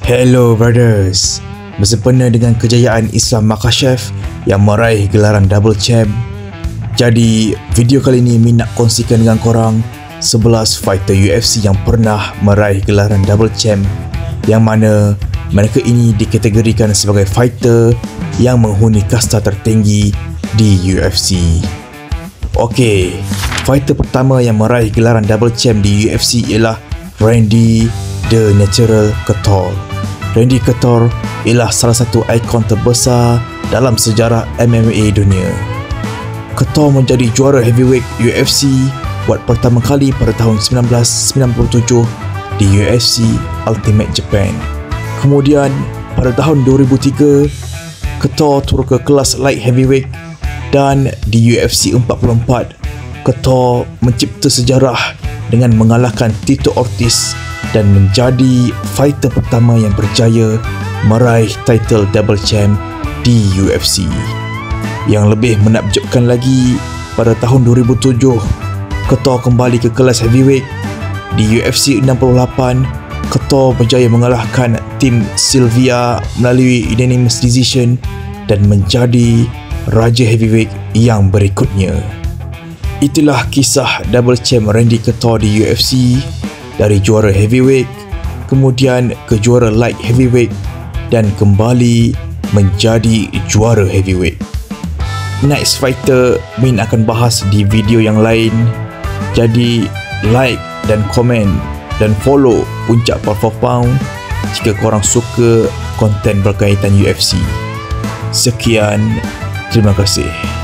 Hello brothers, bersempena dengan kejayaan Islam Makhachev yang meraih gelaran double champ. Jadi video kali ini Min nak kongsikan dengan korang 11 fighter UFC yang pernah meraih gelaran double champ, yang mana mereka ini dikategorikan sebagai fighter yang menghuni kasta tertinggi di UFC. Okey, fighter pertama yang meraih gelaran double champ di UFC ialah Randy The Natural Couture. Randy Couture ialah salah satu ikon terbesar dalam sejarah MMA dunia. Couture menjadi juara heavyweight UFC buat pertama kali pada tahun 1997 di UFC Ultimate Japan. Kemudian pada tahun 2003, Couture turun ke kelas light heavyweight, dan di UFC 44, Couture mencipta sejarah dengan mengalahkan Tito Ortiz dan menjadi fighter pertama yang berjaya meraih title double champ di UFC. Yang lebih menakjubkan lagi, pada tahun 2007, Couture kembali ke kelas heavyweight. Di UFC 68, Couture berjaya mengalahkan tim Sylvia melalui unanimous decision dan menjadi raja heavyweight yang berikutnya. Itulah kisah double champ Randy Couture di UFC, dari juara heavyweight, kemudian ke juara light heavyweight, dan kembali menjadi juara heavyweight. Next fighter Min akan bahas di video yang lain. Jadi like dan komen dan follow Puncak Power Pound jika korang suka konten berkaitan UFC. Sekian, terima kasih.